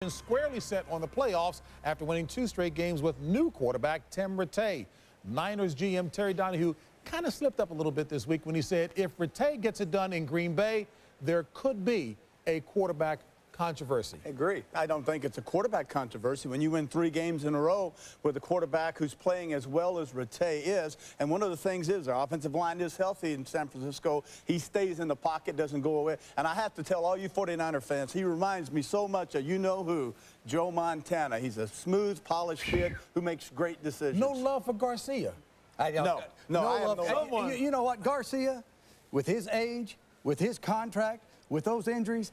season squarely set on the playoffs after winning 2 straight games with new quarterback Tim Rattay. Niners GM Terry Donahue kind of slipped up a little bit this week when he said if Rattay gets it done in Green Bay, there could be a quarterback controversy. I agree. I don't think it's a quarterback controversy when you win 3 games in a row with a quarterback who's playing as well as Rattay is. And one of the things is our offensive line is healthy in San Francisco. He stays in the pocket, doesn't go away. And I have to tell all you 49er fans, he reminds me so much of you-know-who, Joe Montana. He's a smooth, polished kid who makes great decisions. No love for Garcia. No love. You know what, Garcia, with his age, with his contract, with those injuries,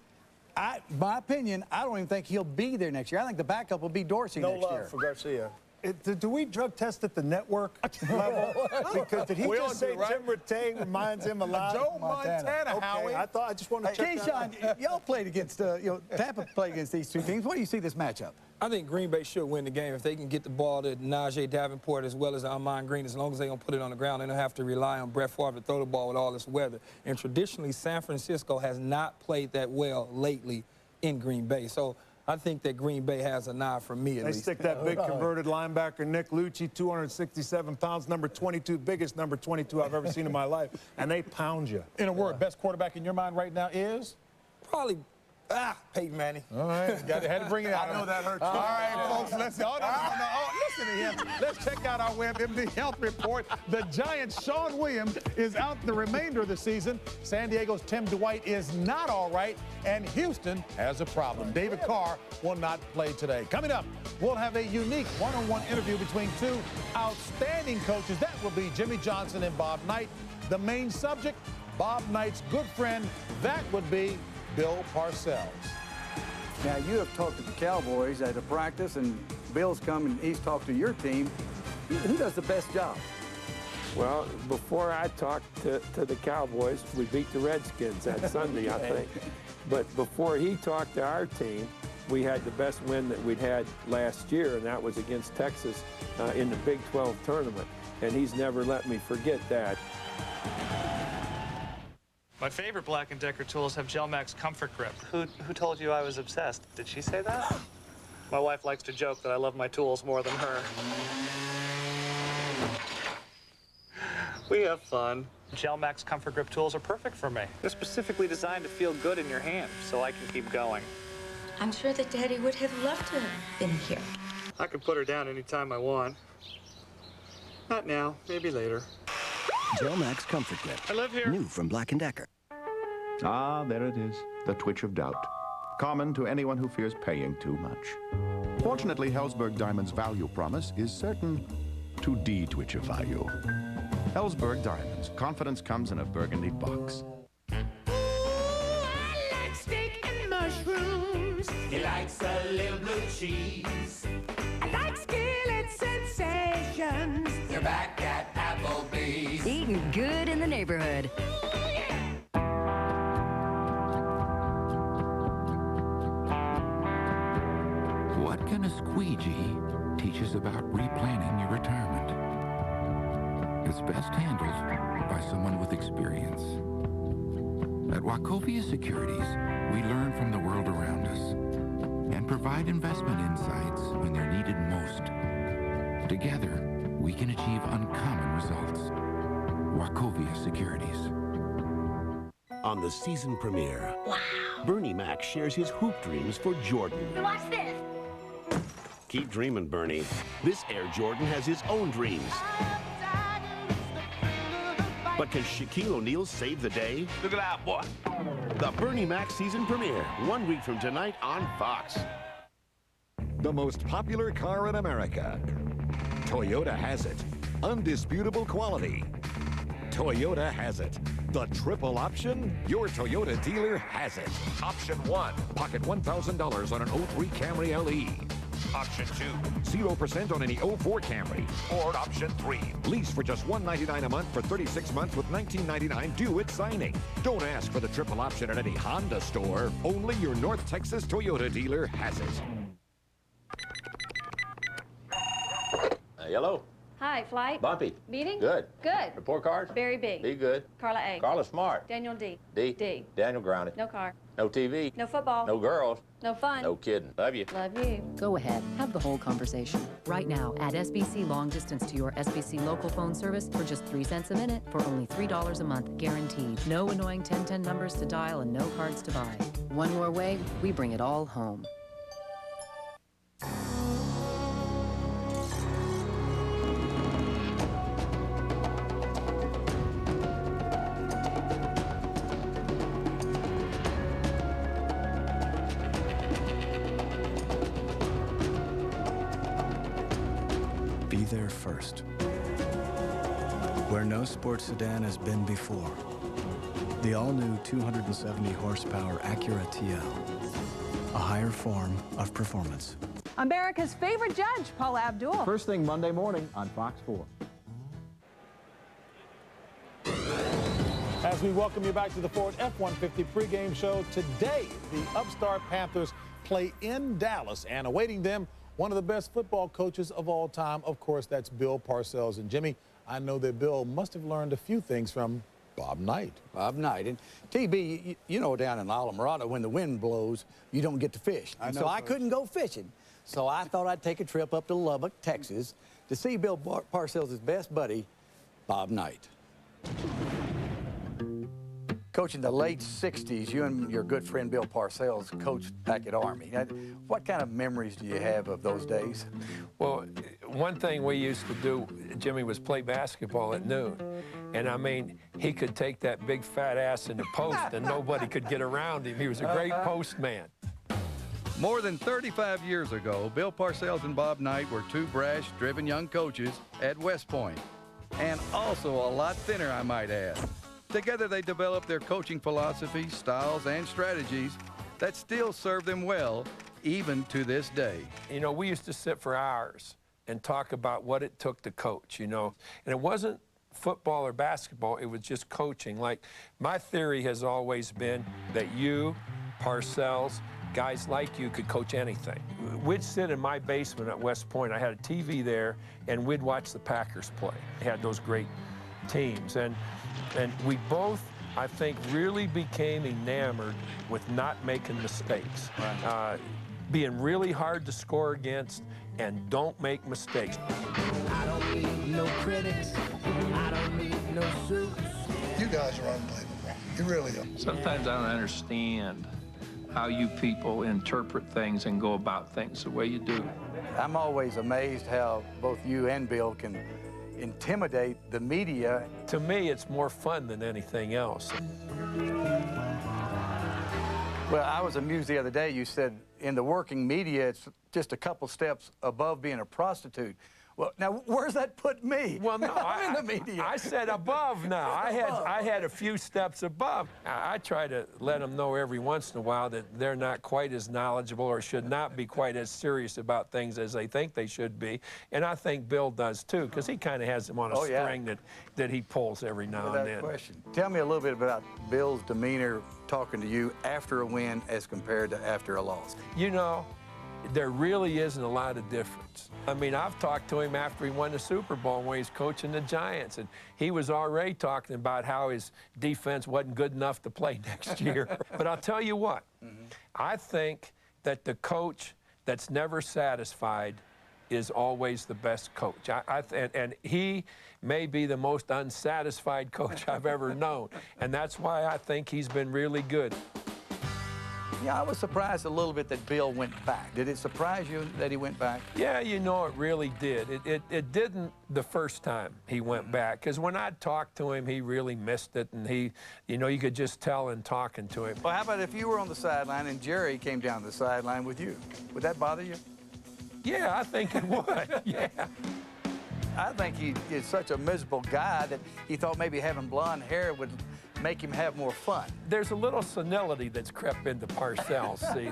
my opinion, I don't even think he'll be there next year. I think the backup will be Dorsey next year. No love for Garcia. Do we drug test at the network level? Because did he just say Tim Rattay reminds him a lot Joe of Montana, okay, Howie. I just want to check Keyshawn, y'all played against, Tampa played against these 2 teams. What do you see this matchup? I think Green Bay should win the game if they can get the ball to Najee Davenport as well as Ahman Green. As long as they don't put it on the ground, they don't have to rely on Brett Favre to throw the ball with all this weather. And traditionally, San Francisco has not played that well lately in Green Bay. So I think that Green Bay has a nod for me at least. They stick that big converted linebacker, Nick Lucci, 267 pounds, number 22, biggest number 22 I've ever seen in my life, and they pound you. In a word, best quarterback in your mind right now is? Probably Peyton Manning. All right, had to bring it out. I know that hurts. All right, folks, let's listen to him. Let's check out our WebMD Health Report. The Giants' Sean Williams is out the remainder of the season. San Diego's Tim Dwight is not all right, and Houston has a problem. David Carr will not play today. Coming up, we'll have a unique one-on-one interview between 2 outstanding coaches. That will be Jimmy Johnson and Bob Knight. The main subject, Bob Knight's good friend, that would be Bill Parcells. Now, you have talked to the Cowboys at a practice, and Bill's come and he's talked to your team. Who does the best job? Well, before I talked to the Cowboys, we beat the Redskins that Sunday, I think. But before he talked to our team, we had the best win that we'd had last year, and that was against Texas in the Big 12 tournament. And he's never let me forget that. My favorite Black & Decker tools have GelMax Comfort Grip. Who told you I was obsessed? Did she say that? My wife likes to joke that I love my tools more than her. We have fun. GelMax Comfort Grip tools are perfect for me. They're specifically designed to feel good in your hand, so I can keep going. I'm sure that Daddy would have loved to have been here. I can put her down anytime I want. Not now, maybe later. GelMax Comfort Grip. I live here. New from Black & Decker. Ah, there it is, the twitch of doubt. Common to anyone who fears paying too much. Fortunately, Helzberg Diamond's value promise is certain to de-twitchify you. Helzberg Diamonds. Confidence comes in a burgundy box. Ooh, I like steak and mushrooms. He likes a little blue cheese. I like skillet sensations. You're back at Applebee's. Eating good in the neighborhood. What can a squeegee teach us about replanning your retirement? It's best handled by someone with experience. At Wachovia Securities, we learn from the world around us and provide investment insights when they're needed most. Together, we can achieve uncommon results. Wachovia Securities. On the season premiere, wow, Bernie Mac shares his hoop dreams for Jordan. Watch this. Keep dreaming, Bernie. This Air Jordan has his own dreams. But can Shaquille O'Neal save the day? Look at that, boy. The Bernie Mac season premiere, 1 week from tonight on Fox. The most popular car in America. Toyota has it. Undisputable quality. Toyota has it. The triple option? Your Toyota dealer has it. Option 1. Pocket $1,000 on an 03 Camry LE. Option 2. 0% on any 04 Camry. Or Option 3. Lease for just $199 a month for 36 months with $19.99 due at signing. Don't ask for the triple option at any Honda store. Only your North Texas Toyota dealer has it. Hello. Hi, flight. Bumpy. Meeting? Good. Good. Report cards? Very big. Be good. Carla A. Carla Smart. Daniel D. D. D. Daniel Grounded. No car. No TV. No football. No girls. No fun. No kidding. Love you. Love you. Go ahead, have the whole conversation. Right now, add SBC long distance to your SBC local phone service for just 3 cents a minute for only $3 a month, guaranteed. No annoying 1010 numbers to dial and no cards to buy. One more way, we bring it all home. Be there first. Where no sports sedan has been before. The all-new 270 horsepower Acura TL. A higher form of performance. America's favorite judge, Paula Abdul. First thing Monday morning on Fox 4. As we welcome you back to the Ford F-150 pregame show, today the upstart Panthers play in Dallas, and awaiting them, one of the best football coaches of all time. Of course, that's Bill Parcells. And Jimmy, I know that Bill must have learned a few things from Bob Knight. Bob Knight. And TB, you know, down in Islamorada, when the wind blows, you don't get to fish. So I couldn't go fishing. So I thought I'd take a trip up to Lubbock, Texas, to see Bill Parcells' best buddy, Bob Knight. Coach, in the late 60s, you and your good friend Bill Parcells coached back at Army. Now, what kind of memories do you have of those days? Well, one thing we used to do, Jimmy, was play basketball at noon. And I mean, he could take that big fat ass in the post and nobody could get around him. He was a great postman. More than 35 years ago, Bill Parcells and Bob Knight were two brash, driven young coaches at West Point. And also a lot thinner, I might add. Together, they developed their coaching philosophy, styles, and strategies that still serve them well, even to this day. You know, we used to sit for hours and talk about what it took to coach, you know. And it wasn't football or basketball, it was just coaching. Like, my theory has always been that you, Parcells, guys like you could coach anything. We'd sit in my basement at West Point. I had a TV there, and we'd watch the Packers play. They had those great teams. And we both, I think, really became enamored with not making mistakes. Right. Being really hard to score against, and don't make mistakes. I don't need no critics. I don't need no suits. You guys are unbelievable. You really are. Sometimes I don't understand how you people interpret things and go about things the way you do. I'm always amazed how both you and Bill can intimidate the media. To me, it's more fun than anything else. Well, I was amused the other day. You said in the working media, it's just a couple steps above being a prostitute. Well, now, where's that put me? Well, no, I'm in the media. I said above now. I had a few steps above. I try to let them know every once in a while that they're not quite as knowledgeable or should not be quite as serious about things as they think they should be. And I think Bill does, too, because he kind of has them on a string that he pulls every now and then. Question. Tell me a little bit about Bill's demeanor talking to you after a win as compared to after a loss. You know, there really isn't a lot of difference. I mean, I've talked to him after he won the Super Bowl when he was coaching the Giants, and he was already talking about how his defense wasn't good enough to play next year. But I'll tell you what, I think that the coach that's never satisfied is always the best coach. And he may be the most unsatisfied coach I've ever known, and that's why I think he's been really good. Yeah, I was surprised a little bit that Bill went back. Did it surprise you that he went back? Yeah, you know, it really did. It didn't the first time he went back, because when I talked to him, he really missed it, and he, you know, you could just tell in talking to him. Well, how about if you were on the sideline and Jerry came down the sideline with you? Would that bother you? Yeah, I think it would, yeah. I think he is such a miserable guy that he thought maybe having blonde hair would make him have more fun. There's a little senility that's crept into Parcells, see,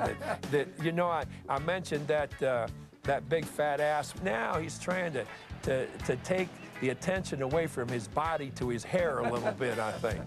that you know, I mentioned that that big fat ass. Now he's trying to take the attention away from his body to his hair a little bit, I think.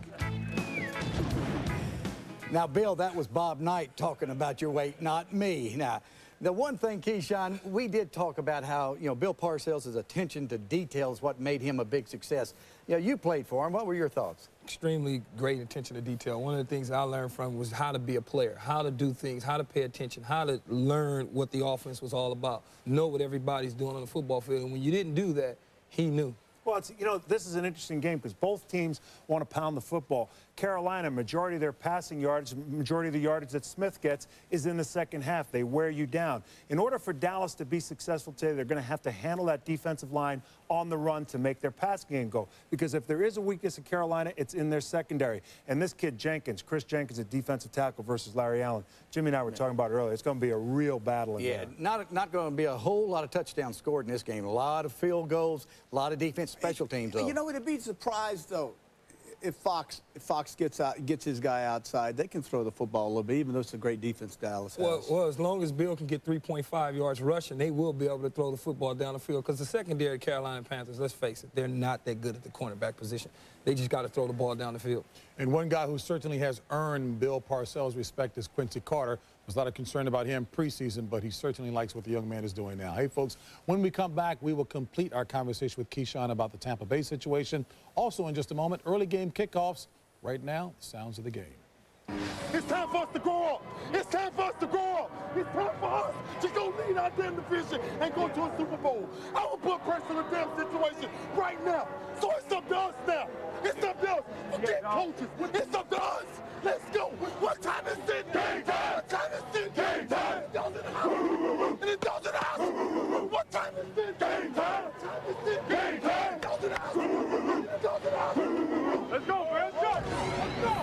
Now, Bill, that was Bob Knight talking about your weight, not me. Now, The one thing, Keyshawn, we did talk about how, Bill Parcells' attention to detail is what made him a big success. You played for him. What were your thoughts? Extremely great attention to detail. One of the things I learned from was how to be a player, how to do things, how to pay attention, how to learn what the offense was all about, know what everybody's doing on the football field. And when you didn't do that, he knew. Well, this is an interesting game because both teams want to pound the football. Carolina, majority of their passing yards, majority of the yardage that Smith gets is in the second half. They wear you down. In order for Dallas to be successful today, they're going to have to handle that defensive line on the run to make their passing game go. Because if there is a weakness in Carolina, it's in their secondary. And this kid Jenkins, Chris Jenkins, a defensive tackle versus Larry Allen. Jimmy and I were talking about it earlier. It's going to be a real battle in there. Not going to be a whole lot of touchdowns scored in this game. A lot of field goals, a lot of defense, special teams. You know, it'd be surprised though if Fox gets his guy outside. They can throw the football a little bit, even though it's a great defense Dallas has. Well, as long as Bill can get 3.5 yards rushing, they will be able to throw the football down the field. Because the secondary Carolina Panthers, let's face it, they're not that good at the cornerback position. They just got to throw the ball down the field. And one guy who certainly has earned Bill Parcells' respect is Quincy Carter. There's a lot of concern about him preseason, but he certainly likes what the young man is doing now. Hey, folks, when we come back, we will complete our conversation with Keyshawn about the Tampa Bay situation. Also, in just a moment, early game kickoffs. Right now, the sounds of the game. It's time for us to grow up. It's time for us to grow up. It's time for us to go lead our damn division and go to a Super Bowl. I will put pressure on the damn situation right now. So it's up to us now. It's up to us. Forget coaches. It's up to us. Let's go. What time is it? Game time. What time is it? Game time. It does in the house. And it does in the house. What time is it? Game time. What time is it? Game time. It does in the house. It does in the house. Let's go, man. Let's go. Let's go.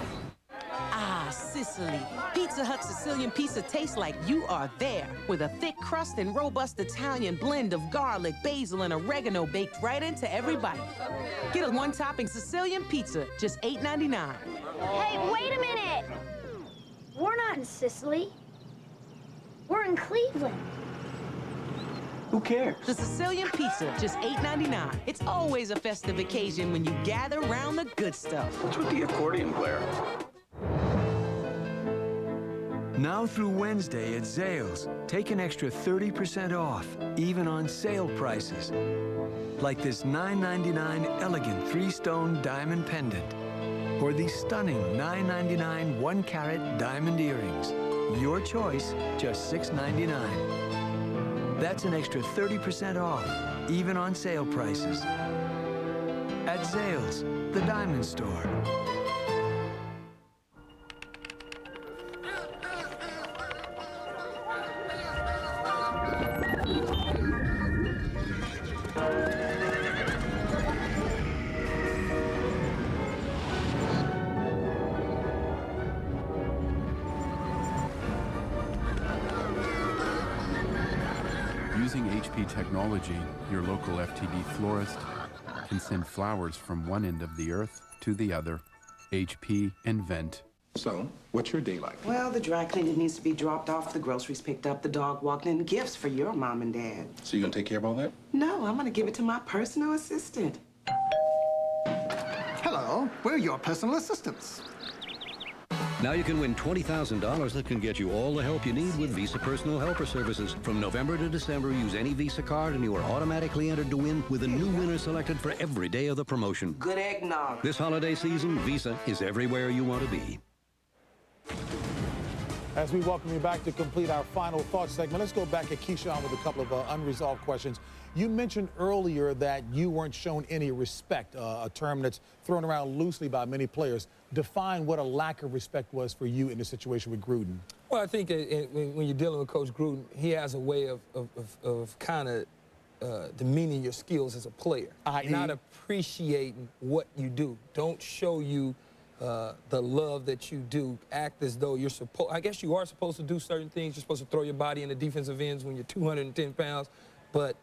Ah, Sicily. Pizza Hut Sicilian pizza tastes like you are there, with a thick crust and robust Italian blend of garlic, basil, and oregano baked right into every bite. Get a one-topping Sicilian pizza, just $8.99. Hey, wait a minute! We're not in Sicily. We're in Cleveland. Who cares? The Sicilian pizza, just $8.99. It's always a festive occasion when you gather around the good stuff. What's with the accordion player? Now through Wednesday at Zales, take an extra 30% off, even on sale prices. Like this $9.99 elegant 3-stone diamond pendant, or these stunning $9.99 1-carat diamond earrings. Your choice, just $6.99. That's an extra 30% off, even on sale prices. At Zales, the diamond store. Using HP technology, your local FTD florist can send flowers from one end of the earth to the other. HP Invent. So, what's your day like? Well, the dry cleaning needs to be dropped off, the groceries picked up, the dog walked in, gifts for your mom and dad. So you gonna take care of all that? No, I'm gonna give it to my personal assistant. Hello, we're your personal assistants. Now you can win $20,000 that can get you all the help you need with Visa Personal Helper Services. From November to December, use any Visa card and you are automatically entered to win with a new winner selected for every day of the promotion. Good eggnog. This holiday season, Visa is everywhere you want to be. As we welcome you back to complete our final thoughts segment, let's go back at Keyshawn with a couple of unresolved questions. You mentioned earlier that you weren't shown any respect, a term that's thrown around loosely by many players. Define what a lack of respect was for you in the situation with Gruden. Well, I think when you're dealing with Coach Gruden, he has a way of kind of demeaning your skills as a player, not appreciating what you do. Don't show you the love that you do. Act as though you're supposed, I guess you are supposed to do certain things. You're supposed to throw your body in the defensive ends when you're 210 pounds, but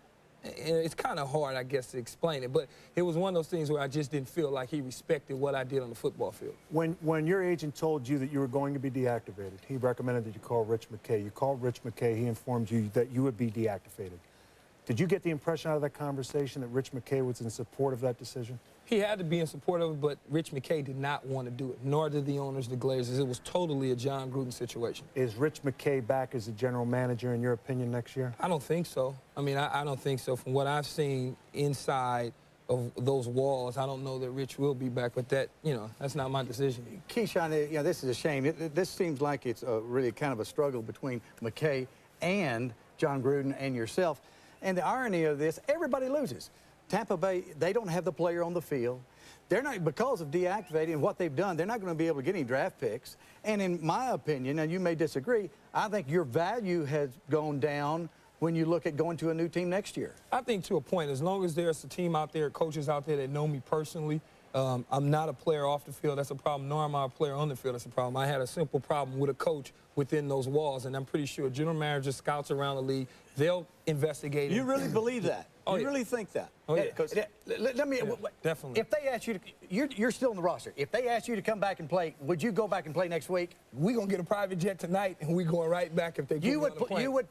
it's kind of hard, I guess, to explain it. But it was one of those things where I just didn't feel like he respected what I did on the football field. When your agent told you that you were going to be deactivated, he recommended that you call Rich McKay. You called Rich McKay. He informed you that you would be deactivated. Did you get the impression out of that conversation that Rich McKay was in support of that decision? He had to be in support of it, but Rich McKay did not want to do it, nor did the owners, the Glazers. It was totally a John Gruden situation. Is Rich McKay back as a general manager, in your opinion, next year? I don't think so. I mean, I don't think so. From what I've seen inside of those walls, I don't know that Rich will be back, but that, you know, that's not my decision. Keyshawn, you know, this is a shame. This seems like it's really kind of a struggle between McKay and John Gruden and yourself. And the irony of this, everybody loses. Tampa Bay, they don't have the player on the field. They're not, because of deactivating what they've done, they're not going to be able to get any draft picks. And in my opinion, and you may disagree, I think your value has gone down when you look at going to a new team next year. I think to a point, as long as there's a team out there, coaches out there that know me personally, I'm not a player off the field, that's a problem, nor am I a player on the field, that's a problem. I had a simple problem with a coach within those walls, and I'm pretty sure general managers, scouts around the league, they'll investigate it. You really believe that? Oh, you yeah. really think that? Oh, yeah. Let me, Definitely. If they ask you to, you're still in the roster. If they ask you to come back and play, would you go back and play next week? We're going to get a private jet tonight, and we're going right back if they get You would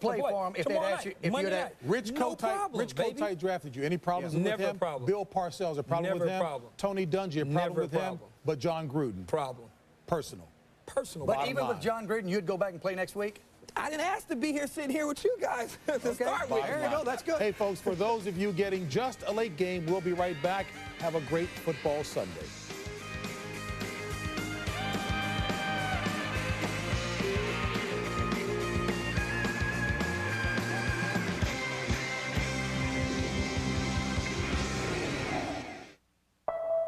play for them if they'd ask you. If you'd ask, Rich Kotite drafted you. Any problems with Never him? a problem. Bill Parcells, a problem Never with him? problem. Tony Dungy, a problem Never with a him? problem. But John Gruden? Problem. Personal. Personal. But even with John Gruden, you'd go back and play next week? I didn't ask to be here sitting here with you guys to start with. There you go. That's good. Hey, folks, for those of you getting just a late game, we'll be right back. Have a great football Sunday.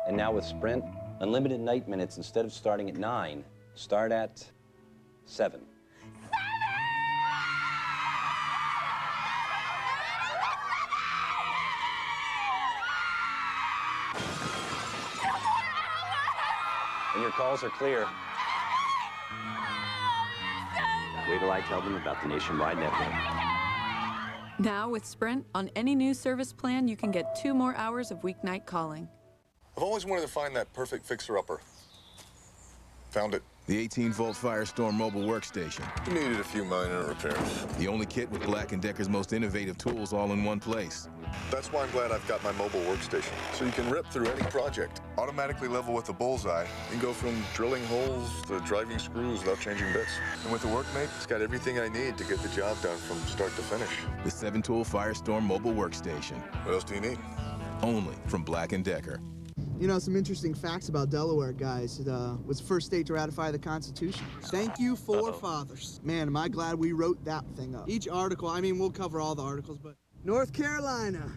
And now with Sprint, unlimited night minutes instead of starting at 9, start at 7. And your calls are clear. Wait till I tell them about the nationwide network. Now with Sprint, on any new service plan, you can get 2 more hours of weeknight calling. I've always wanted to find that perfect fixer-upper. Found it. The 18-volt Firestorm mobile workstation. It needed a few minor repairs. The only kit with Black & Decker's most innovative tools all in one place. That's why I'm glad I've got my mobile workstation. So you can rip through any project, automatically level with the bullseye, and go from drilling holes to driving screws without changing bits. And with the Workmate, it's got everything I need to get the job done from start to finish. The 7-tool Firestorm mobile workstation. What else do you need? Only from Black & Decker. You know, some interesting facts about Delaware, guys. It was the first state to ratify the Constitution. Thank you, forefathers. Man, am I glad we wrote that thing up. Each article, I mean, we'll cover all the articles, but... North Carolina.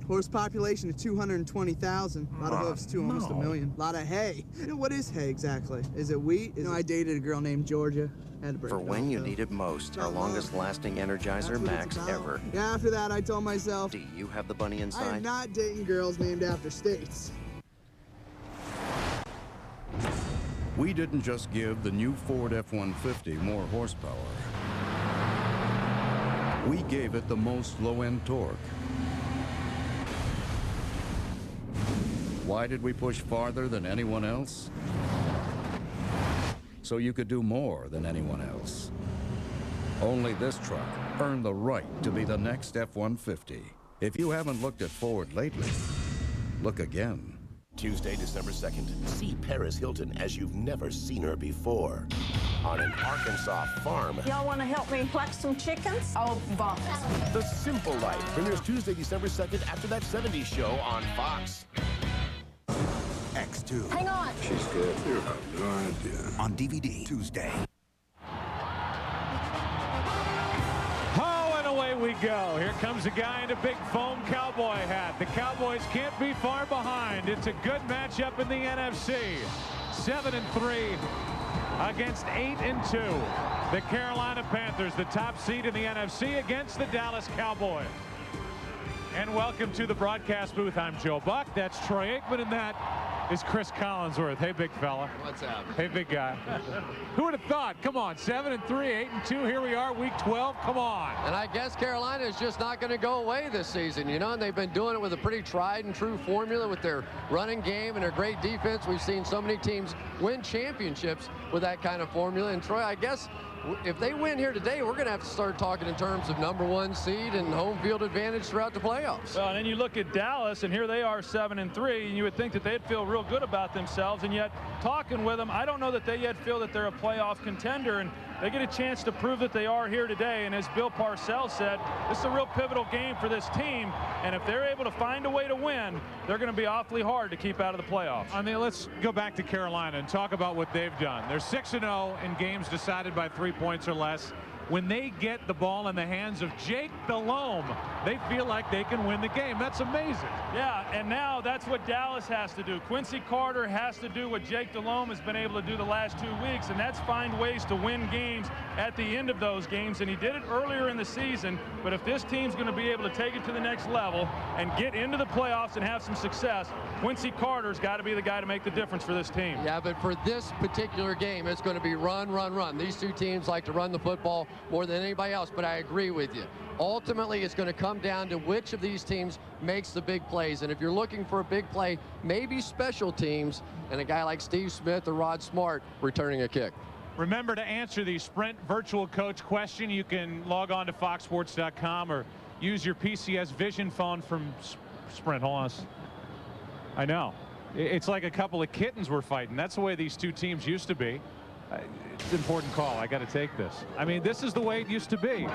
Horse population of 220,000. A lot of hoofs, too, almost 1 million. A lot of hay. You know, what is hay, exactly? Is it wheat? You know, I dated a girl named Georgia. Had to break For it when off, you though. need it most, our longest-lasting Energizer Max ever. Yeah, after that, I told myself... Do you have the bunny I inside? am not dating girls named after states. We didn't just give the new Ford F-150 more horsepower. We gave it the most low-end torque. Why did we push farther than anyone else? So you could do more than anyone else. Only this truck earned the right to be the next F-150. If you haven't looked at Ford lately, look again. Tuesday, December 2nd, see Paris Hilton as you've never seen her before. On an Arkansas farm. Y'all want to help me pluck some chickens? Oh, boss. The Simple Life premieres Tuesday, December 2nd after that 70s show on Fox. X2. Hang on. She's good. You have no idea. On DVD Tuesday. Away we go. Here comes a guy in a big foam cowboy hat. The Cowboys can't be far behind. It's a good matchup in the NFC. 7-3 against 8-2. The Carolina Panthers, the top seed in the NFC, against the Dallas Cowboys. And welcome to the broadcast booth. I'm Joe Buck. That's Troy Aikman, and that is Chris Collinsworth. Hey, big fella. What's up? Hey, big guy. Who would have thought? Come on, 7-3, 8-2. Here we are, week 12. Come on. And I guess Carolina is just not going to go away this season, you know, and they've been doing it with a pretty tried and true formula with their running game and their great defense. We've seen so many teams win championships with that kind of formula. And Troy, I guess if they win here today, we're going to have to start talking in terms of #1 seed and home field advantage throughout the playoffs. Well, and then you look at Dallas, and here they are 7-3, and you would think that they'd feel real good about themselves, and yet talking with them, I don't know that they yet feel that they're a playoff contender, and they get a chance to prove that they are here today. And as Bill Parcells said, this is a real pivotal game for this team, and if they're able to find a way to win, they're going to be awfully hard to keep out of the playoffs. I mean, let's go back to Carolina and talk about what they've done. They're 6-0 in games decided by 3 points or less. When they get the ball in the hands of Jake Delhomme, they feel like they can win the game. That's amazing. Yeah, and now that's what Dallas has to do. Quincy Carter has to do what Jake Delhomme has been able to do the last 2 weeks, and that's find ways to win games at the end of those games. And he did it earlier in the season, but if this team's going to be able to take it to the next level and get into the playoffs and have some success, Quincy Carter's got to be the guy to make the difference for this team. Yeah, but for this particular game, it's going to be run, run, run. These two teams like to run the football more than anybody else, but I agree with you. Ultimately, it's going to come down to which of these teams makes the big plays. And if you're looking for a big play, maybe special teams and a guy like Steve Smith or Rod Smart returning a kick. Remember to answer the Sprint virtual coach question. You can log on to foxsports.com or use your PCS Vision phone from Sprint. Hold on. I know. It's like a couple of kittens we're fighting. That's the way these two teams used to be. It's an important call. I got to take this. I mean, this is the way it used to be.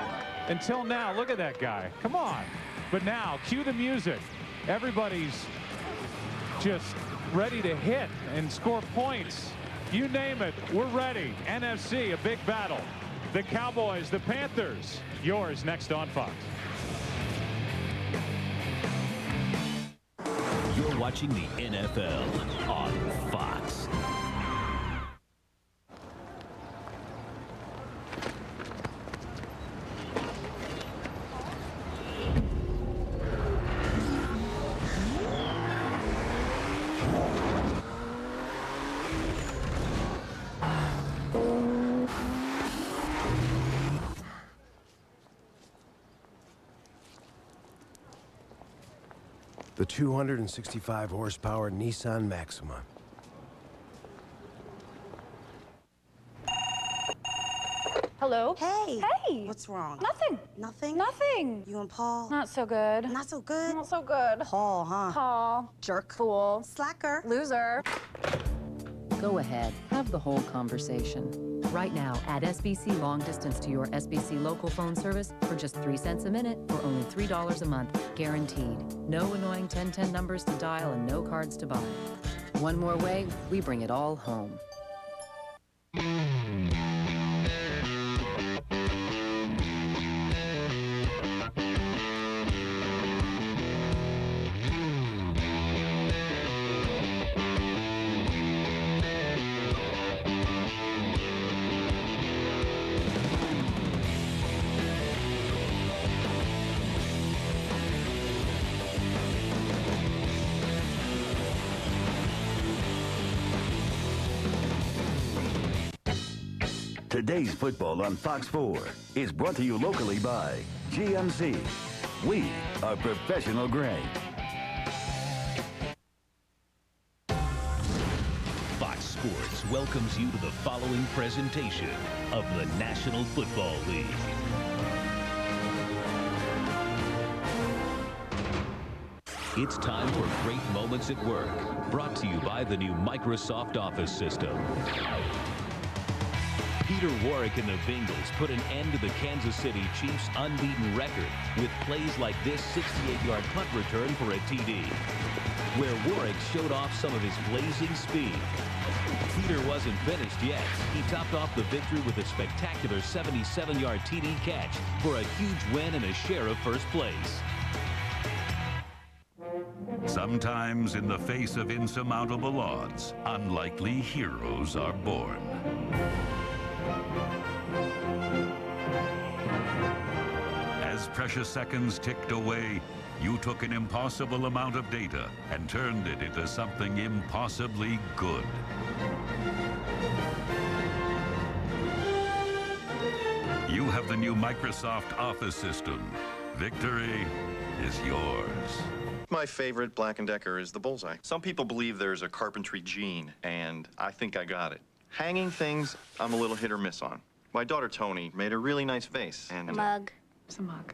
Until now, look at that guy. Come on. But now, cue the music. Everybody's just ready to hit and score points. You name it, we're ready. NFC, a big battle. The Cowboys, the Panthers. Yours next on Fox. You're watching the NFL on Fox. The 265 horsepower Nissan Maxima. Hello? Hey. Hey. What's wrong? Nothing. Nothing? Nothing. You and Paul? Not so good. Not so good? Not so good. Paul, huh? Paul. Jerk. Fool. Slacker. Loser. Go ahead. Have the whole conversation. Right now, add SBC long distance to your SBC local phone service for just 3 cents a minute or only $3 a month, guaranteed. No annoying 1010 numbers to dial and no cards to buy. One more way, we bring it all home. Today's football on Fox 4 is brought to you locally by GMC. We are professional grade. Fox Sports welcomes you to the following presentation of the National Football League. It's time for great moments at work, brought to you by the new Microsoft Office system. Peter Warrick and the Bengals put an end to the Kansas City Chiefs' unbeaten record with plays like this 68-yard punt return for a TD, where Warrick showed off some of his blazing speed. Peter wasn't finished yet. He topped off the victory with a spectacular 77-yard TD catch for a huge win and a share of first place. Sometimes in the face of insurmountable odds, unlikely heroes are born. As precious seconds ticked away, you took an impossible amount of data and turned it into something impossibly good. You have the new Microsoft Office system. Victory is yours. My favorite Black & Decker is the Bullseye. Some people believe there's a carpentry gene, and I think I got it. Hanging things, I'm a little hit or miss on. My daughter Tony made a really nice vase, and A mug. It's a mug.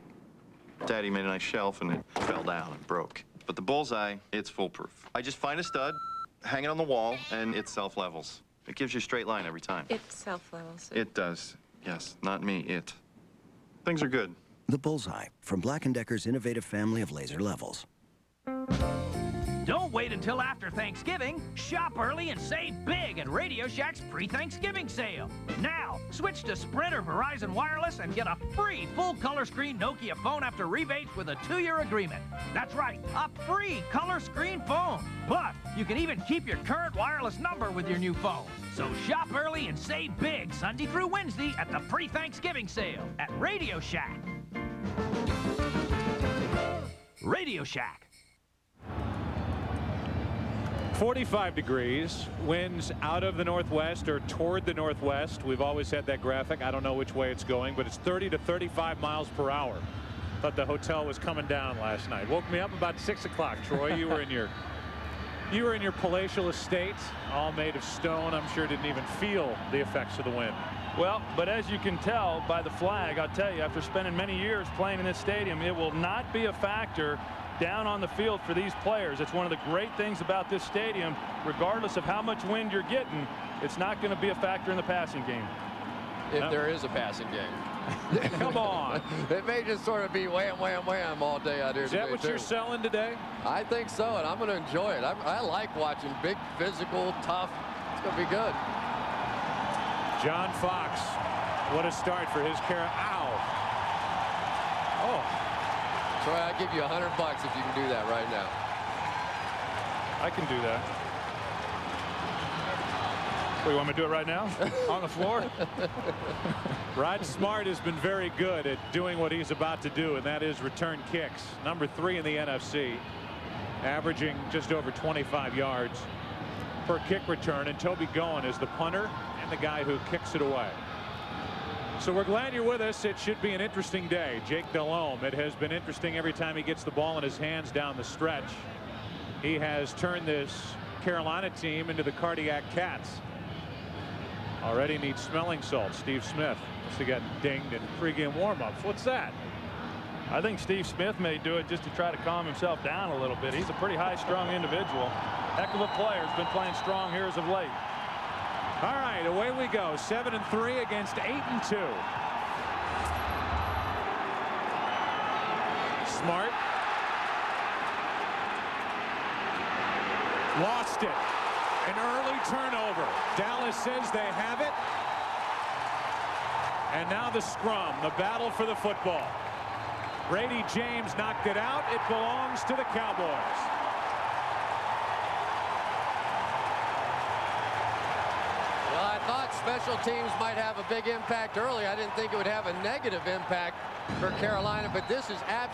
Daddy made a nice shelf, and it fell down and broke. But the bullseye, it's foolproof. I just find a stud, hang it on the wall, and it self-levels. It gives you a straight line every time. It self-levels. It does. Yes, not me, it. Things are good. The Bullseye from Black & Decker's innovative family of laser levels. Don't wait until after Thanksgiving. Shop early and save big at Radio Shack's pre-Thanksgiving sale. Now, switch to Sprint or Verizon Wireless and get a free full-color screen Nokia phone after rebates with a 2-year agreement. That's right, a free color screen phone. Plus, you can even keep your current wireless number with your new phone. So shop early and save big Sunday through Wednesday at the pre-Thanksgiving sale at Radio Shack. Radio Shack. 45 degrees, winds out of the northwest or toward the northwest. We've always had that graphic. I don't know which way it's going, but it's 30 to 35 miles per hour. Thought the hotel was coming down last night. Woke me up about 6 o'clock. Troy, you were in your palatial estate, all made of stone. I'm sure didn't even feel the effects of the wind. Well, but as you can tell by the flag, I'll tell you, after spending many years playing in this stadium, it will not be a factor down on the field for these players. It's one of the great things about this stadium. Regardless of how much wind you're getting, it's not going to be a factor in the passing game. If there is a passing game. Come on. It may just sort of be wham, wham, wham all day out here. Is that what you're selling today? I think so, and I'm going to enjoy it. I like watching big, physical, tough. It's going to be good. John Fox, what a start for his career. Ow. Oh. Troy, I'll give you $100 if you can do that right now. I can do that. What, you want me to do it right now? On the floor? Rod Smart has been very good at doing what he's about to do, and that is return kicks. Number 3 in the NFC, averaging just over 25 yards per kick return. And Toby Goen is the punter and the guy who kicks it away. So we're glad you're with us. It should be an interesting day. Jake Delhomme, it has been interesting every time he gets the ball in his hands down the stretch. He has turned this Carolina team into the Cardiac Cats. Already needs smelling salts. Steve Smith must have gotten dinged in pregame warm-ups. What's that? I think Steve Smith may do it just to try to calm himself down a little bit. He's a pretty high-strung individual. Heck of a player. Has been playing strong here as of late. All right, away we go. 7-3 against 8-2. Smart. Lost it. An early turnover. Dallas says they have it. And now the scrum, the battle for the football. Brady James knocked it out. It belongs to the Cowboys. Well, I thought special teams might have a big impact early. I didn't think it would have a negative impact for Carolina, but this is absolutely